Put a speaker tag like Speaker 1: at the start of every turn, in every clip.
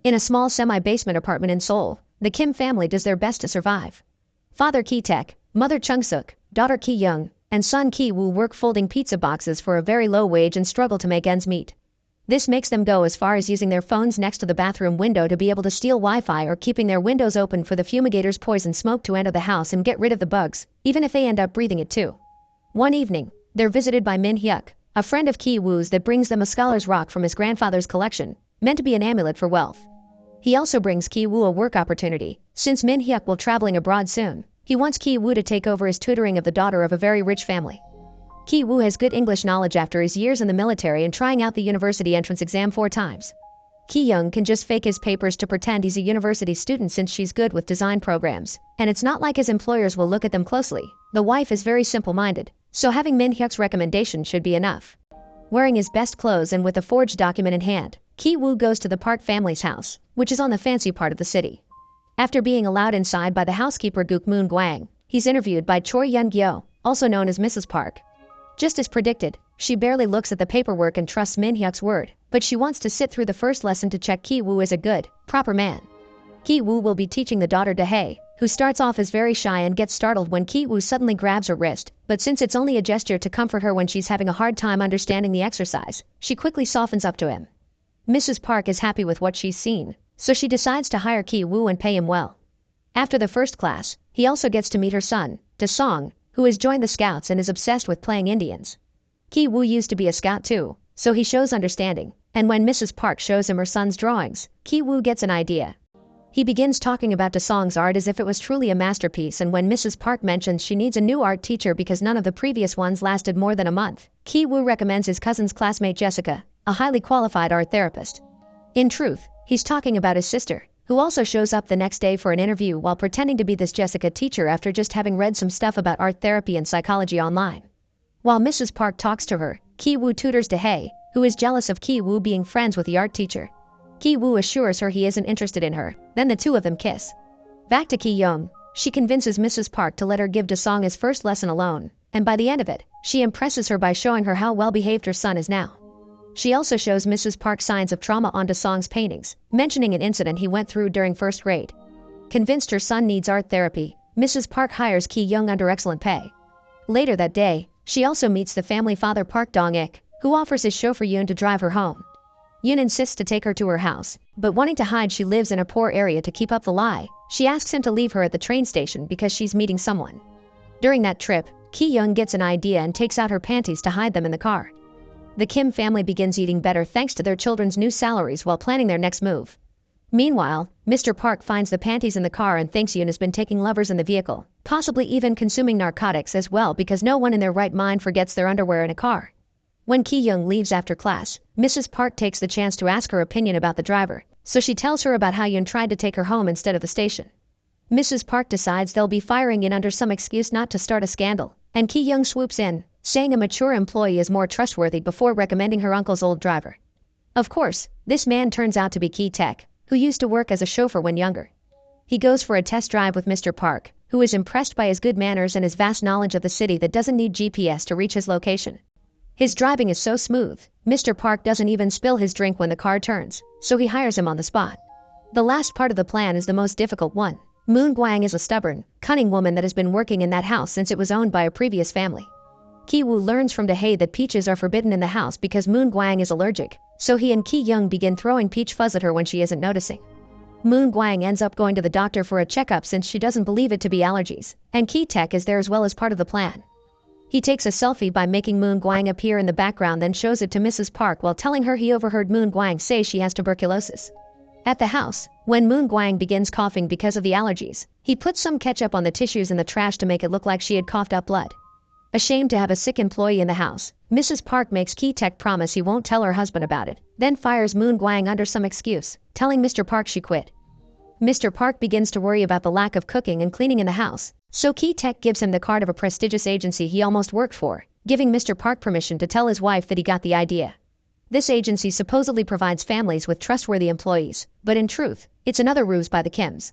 Speaker 1: In a small semi-basement apartment in Seoul, the Kim family does their best to survive. Father Ki-taek, mother Chung-suk, daughter Ki-young, and son Ki-woo work folding pizza boxes for a very low wage and struggle to make ends meet. This makes them go as far as using their phones next to the bathroom window to be able to steal Wi-Fi or keeping their windows open for the fumigator's poison smoke to enter the house and get rid of the bugs, even if they end up breathing it too. One evening, they're visited by Min Hyuk, a friend of Ki-woo's that brings them a scholar's rock from his grandfather's collection, meant to be an amulet for wealth. He also brings Ki-woo a work opportunity. Since Min Hyuk will traveling abroad soon, he wants Ki-woo to take over his tutoring of the daughter of a very rich family. Ki-woo has good English knowledge after his years in the military and trying out the university entrance exam 4 times. Ki-young can just fake his papers to pretend he's a university student since she's good with design programs, and it's not like his employers will look at them closely. The wife is very simple-minded, so having Min Hyuk's recommendation should be enough. Wearing his best clothes and with a forged document in hand, Ki-woo goes to the Park family's house, which is on the fancy part of the city. After being allowed inside by the housekeeper Guk Moon Gwang, he's interviewed by Choi Yun-gyo, also known as Mrs. Park. Just as predicted, she barely looks at the paperwork and trusts Min Hyuk's word, but she wants to sit through the first lesson to check Ki-woo is a good, proper man. Ki-woo will be teaching the daughter Dae, who starts off as very shy and gets startled when Ki-woo suddenly grabs her wrist, but since it's only a gesture to comfort her when she's having a hard time understanding the exercise, she quickly softens up to him. Mrs. Park is happy with what she's seen, so she decides to hire Ki-woo and pay him well. After the first class, he also gets to meet her son, Da-song, who has joined the scouts and is obsessed with playing Indians. Ki-woo used to be a scout too, so he shows understanding, and when Mrs. Park shows him her son's drawings, Ki-woo gets an idea. He begins talking about Da-song's art as if it was truly a masterpiece, and when Mrs. Park mentions she needs a new art teacher because none of the previous ones lasted more than a month, Ki-woo recommends his cousin's classmate Jessica, a highly qualified art therapist. In truth, he's talking about his sister, who also shows up the next day for an interview while pretending to be this Jessica teacher after just having read some stuff about art therapy and psychology online. While Mrs. Park talks to her, Ki-woo tutors Dae, who is jealous of Ki-woo being friends with the art teacher. Ki-woo assures her he isn't interested in her, then the two of them kiss. Back to Ki-young, she convinces Mrs. Park to let her give Da-song his first lesson alone, and by the end of it, she impresses her by showing her how well-behaved her son is now. She also shows Mrs. Park signs of trauma on Da-song's paintings, mentioning an incident he went through during first grade. Convinced her son needs art therapy, Mrs. Park hires Ki-young under excellent pay. Later that day, she also meets the family father Park Dong-ik, who offers his chauffeur Yoon to drive her home. Yoon insists to take her to her house, but wanting to hide she lives in a poor area to keep up the lie, she asks him to leave her at the train station because she's meeting someone. During that trip, Ki-young gets an idea and takes out her panties to hide them in the car. The Kim family begins eating better thanks to their children's new salaries while planning their next move. Meanwhile, Mr. Park finds the panties in the car and thinks Yoon has been taking lovers in the vehicle, possibly even consuming narcotics as well because no one in their right mind forgets their underwear in a car. When Ki-young leaves after class, Mrs. Park takes the chance to ask her opinion about the driver, so she tells her about how Yoon tried to take her home instead of the station. Mrs. Park decides they'll be firing Yoon under some excuse not to start a scandal, and Ki-young swoops in, saying a mature employee is more trustworthy before recommending her uncle's old driver. Of course, this man turns out to be Ki-taek, who used to work as a chauffeur when younger. He goes for a test drive with Mr. Park, who is impressed by his good manners and his vast knowledge of the city that doesn't need GPS to reach his location. His driving is so smooth, Mr. Park doesn't even spill his drink when the car turns, so he hires him on the spot. The last part of the plan is the most difficult one. Moon Gwang is a stubborn, cunning woman that has been working in that house since it was owned by a previous family. Ki-woo learns from Dae that peaches are forbidden in the house because Moon Gwang is allergic, so he and Ki-young begin throwing peach fuzz at her when she isn't noticing. Moon Gwang ends up going to the doctor for a checkup since she doesn't believe it to be allergies, and Ki-taek is there as well as part of the plan. He takes a selfie by making Moon Gwang appear in the background, then shows it to Mrs. Park while telling her he overheard Moon Gwang say she has tuberculosis. At the house, when Moon Gwang begins coughing because of the allergies, he puts some ketchup on the tissues in the trash to make it look like she had coughed up blood. Ashamed to have a sick employee in the house, Mrs. Park makes Ki-taek promise he won't tell her husband about it, then fires Moon Gwang under some excuse, telling Mr. Park she quit. Mr. Park begins to worry about the lack of cooking and cleaning in the house, so Ki-taek gives him the card of a prestigious agency he almost worked for, giving Mr. Park permission to tell his wife that he got the idea. This agency supposedly provides families with trustworthy employees, but in truth, it's another ruse by the Kims.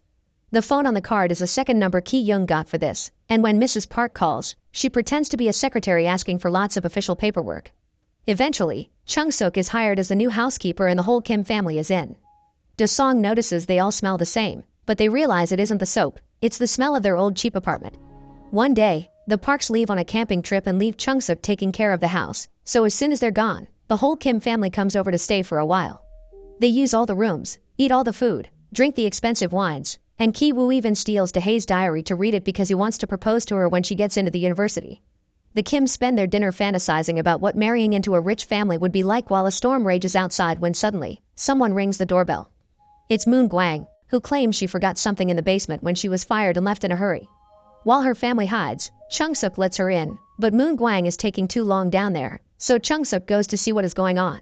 Speaker 1: The phone on the card is the second number Ki-young got for this, and when Mrs. Park calls, she pretends to be a secretary asking for lots of official paperwork. Eventually, Chung-suk is hired as the new housekeeper and the whole Kim family is in. Song notices they all smell the same, but they realize it isn't the soap, it's the smell of their old cheap apartment. One day, the Parks leave on a camping trip and leave Chung-suk taking care of the house, so as soon as they're gone, the whole Kim family comes over to stay for a while. They use all the rooms, eat all the food, drink the expensive wines, and Ki-woo even steals Daehae's diary to read it because he wants to propose to her when she gets into the university. The Kims spend their dinner fantasizing about what marrying into a rich family would be like while a storm rages outside when suddenly, someone rings the doorbell. It's Moon Gwang, who claims she forgot something in the basement when she was fired and left in a hurry. While her family hides, Chung-suk lets her in, but Moon Gwang is taking too long down there, so Chung-suk goes to see what is going on.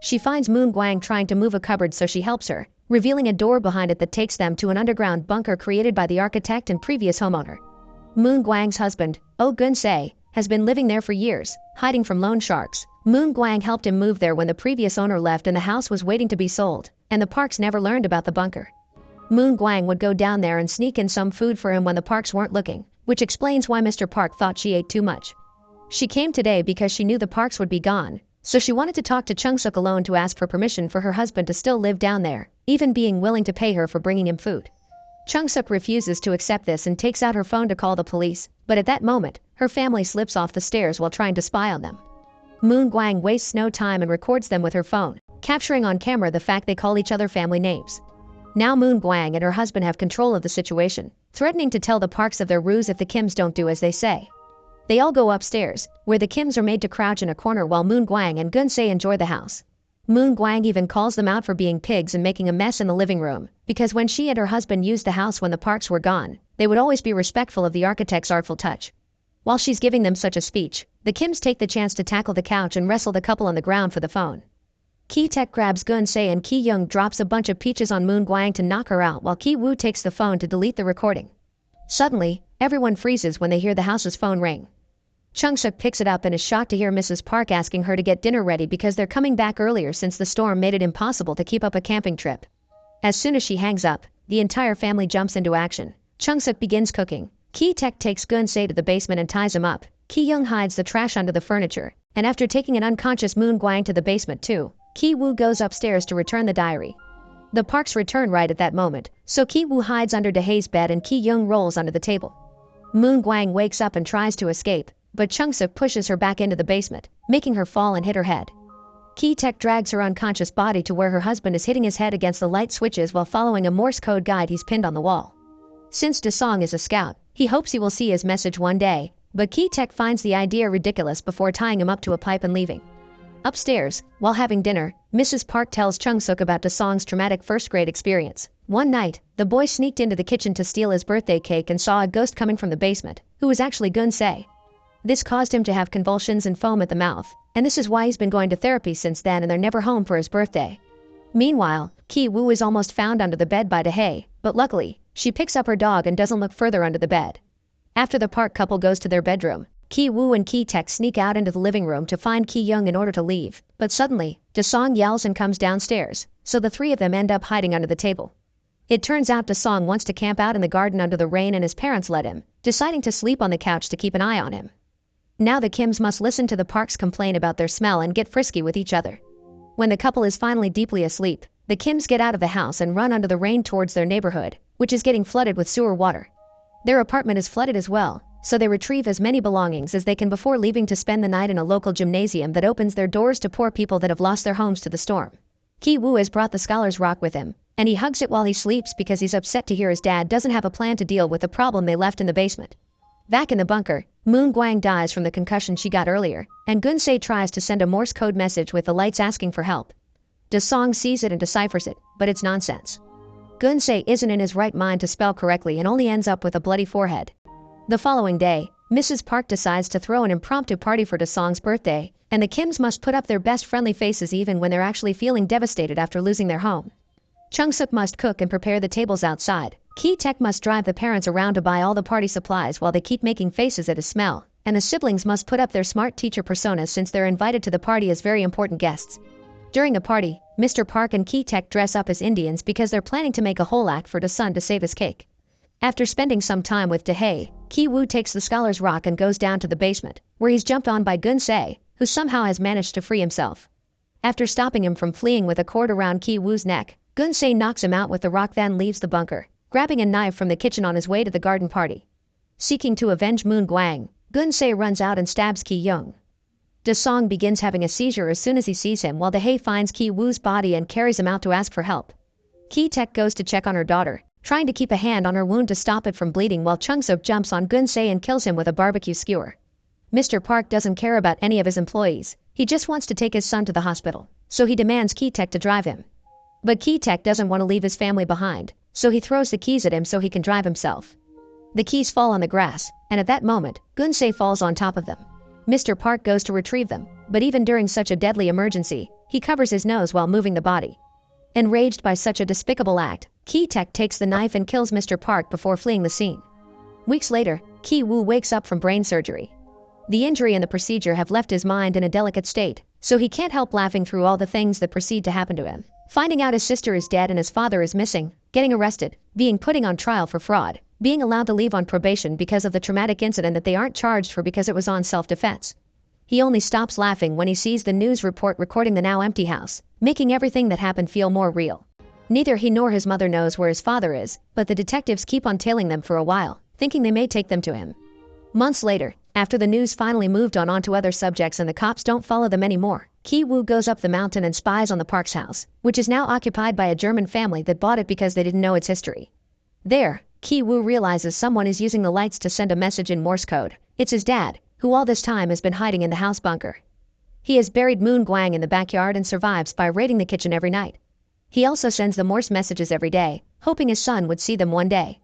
Speaker 1: She finds Moon Gwang trying to move a cupboard, so she helps her, revealing a door behind it that takes them to an underground bunker created by the architect and previous homeowner. Moon Gwang's husband, Oh Gun-se, has been living there for years, hiding from loan sharks. Moon Gwang helped him move there when the previous owner left and the house was waiting to be sold, and the Parks never learned about the bunker. Moon Gwang would go down there and sneak in some food for him when the Parks weren't looking, which explains why Mr. Park thought she ate too much. She came today because she knew the Parks would be gone, so she wanted to talk to Chung-suk alone to ask for permission for her husband to still live down there, even being willing to pay her for bringing him food. Chung-suk refuses to accept this and takes out her phone to call the police, but at that moment, her family slips off the stairs while trying to spy on them. Moon Gwang wastes no time and records them with her phone, capturing on camera the fact they call each other family names. Now Moon Gwang and her husband have control of the situation, threatening to tell the Parks of their ruse if the Kims don't do as they say. They all go upstairs, where the Kims are made to crouch in a corner while Moon Gwang and Gun-se enjoy the house. Moon Gwang even calls them out for being pigs and making a mess in the living room, because when she and her husband used the house when the Parks were gone, they would always be respectful of the architect's artful touch. While she's giving them such a speech, the Kims take the chance to tackle the couch and wrestle the couple on the ground for the phone. Ki-taek grabs Gun-se and Ki-young drops a bunch of peaches on Moon Gwang to knock her out while Ki-woo takes the phone to delete the recording. Suddenly, everyone freezes when they hear the house's phone ring. Chung-suk picks it up and is shocked to hear Mrs. Park asking her to get dinner ready because they're coming back earlier since the storm made it impossible to keep up a camping trip. As soon as she hangs up, the entire family jumps into action. Chung-suk begins cooking. Ki-taek takes Gun-se to the basement and ties him up. Ki-young hides the trash under the furniture, and after taking an unconscious Moon Gwang to the basement too, Ki-woo goes upstairs to return the diary. The Parks return right at that moment, so Ki-woo hides under Daehae's bed and Ki-young rolls under the table. Moon Gwang wakes up and tries to escape, but Chung-suk pushes her back into the basement, making her fall and hit her head. Ki-taek drags her unconscious body to where her husband is hitting his head against the light switches while following a Morse code guide he's pinned on the wall. Since Song is a scout, he hopes he will see his message one day, but Ki-taek finds the idea ridiculous before tying him up to a pipe and leaving. Upstairs, while having dinner, Mrs. Park tells Chung-suk about Song's traumatic first-grade experience. One night, the boy sneaked into the kitchen to steal his birthday cake and saw a ghost coming from the basement, who was actually Gun-se. This caused him to have convulsions and foam at the mouth, and this is why he's been going to therapy since then and they're never home for his birthday. Meanwhile, Ki-woo is almost found under the bed by Daehae, but luckily, she picks up her dog and doesn't look further under the bed. After the Park couple goes to their bedroom, Ki-woo and Ki-taek sneak out into the living room to find Ki-young in order to leave, but suddenly, Song yells and comes downstairs, so the three of them end up hiding under the table. It turns out Song wants to camp out in the garden under the rain and his parents let him, deciding to sleep on the couch to keep an eye on him. Now the Kims must listen to the Parks complain about their smell and get frisky with each other. When the couple is finally deeply asleep, the Kims get out of the house and run under the rain towards their neighborhood, which is getting flooded with sewer water. Their apartment is flooded as well, so they retrieve as many belongings as they can before leaving to spend the night in a local gymnasium that opens their doors to poor people that have lost their homes to the storm. Ki-woo has brought the Scholar's Rock with him, and he hugs it while he sleeps because he's upset to hear his dad doesn't have a plan to deal with the problem they left in the basement. Back in the bunker, Moon Gwang dies from the concussion she got earlier, and Gun-se tries to send a Morse code message with the lights asking for help. Song sees it and deciphers it, but it's nonsense. Gun-se isn't in his right mind to spell correctly and only ends up with a bloody forehead. The following day, Mrs. Park decides to throw an impromptu party for Song's birthday, and the Kims must put up their best friendly faces even when they're actually feeling devastated after losing their home. Chung-suk must cook and prepare the tables outside. Ki-taek must drive the parents around to buy all the party supplies while they keep making faces at his smell, and the siblings must put up their smart teacher personas since they're invited to the party as very important guests. During the party, Mr. Park and Ki-taek dress up as Indians because they're planning to make a whole act for Sun to save his cake. After spending some time with Daehae, Ki-woo takes the Scholar's Rock and goes down to the basement, where he's jumped on by Gun-se, who somehow has managed to free himself. After stopping him from fleeing with a cord around Ki-woo's neck, Gunsei knocks him out with the rock, then leaves the bunker, grabbing a knife from the kitchen on his way to the garden party. Seeking to avenge Moon Guang, Gunsei runs out and stabs Ki Young. Da Song begins having a seizure as soon as he sees him, while Dahei finds Ki Woo's body and carries him out to ask for help. Ki Tek goes to check on her daughter, trying to keep a hand on her wound to stop it from bleeding, while Chung Suk jumps on Gunsei and kills him with a barbecue skewer. Mr. Park doesn't care about any of his employees, he just wants to take his son to the hospital, so he demands Ki Tek to drive him. But Ki Tek doesn't want to leave his family behind, so he throws the keys at him so he can drive himself. The keys fall on the grass, and at that moment, Gunsei falls on top of them. Mr. Park goes to retrieve them, but even during such a deadly emergency, he covers his nose while moving the body. Enraged by such a despicable act, Ki Tek takes the knife and kills Mr. Park before fleeing the scene. Weeks later, Ki Woo wakes up from brain surgery. The injury and the procedure have left his mind in a delicate state, so he can't help laughing through all the things that proceed to happen to him. Finding out his sister is dead and his father is missing, getting arrested, being put on trial for fraud, being allowed to leave on probation because of the traumatic incident that they aren't charged for because it was on self-defense. He only stops laughing when he sees the news report recording the now empty house, making everything that happened feel more real. Neither he nor his mother knows where his father is, but the detectives keep on tailing them for a while, thinking they may take them to him. Months later, after the news finally moved on to other subjects and the cops don't follow them anymore, Ki Woo goes up the mountain and spies on the Park's house, which is now occupied by a German family that bought it because they didn't know its history. There, Ki Woo realizes someone is using the lights to send a message in Morse code. It's his dad, who all this time has been hiding in the house bunker. He has buried Moon Guang in the backyard and survives by raiding the kitchen every night. He also sends the Morse messages every day, hoping his son would see them one day.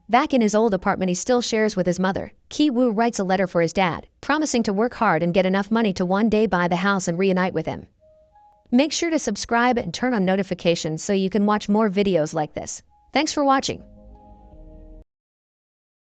Speaker 1: Back in his old apartment he still shares with his mother, Ki Woo writes a letter for his dad, promising to work hard and get enough money to one day buy the house and reunite with him. Make sure to subscribe and turn on notifications so you can watch more videos like this. Thanks for watching.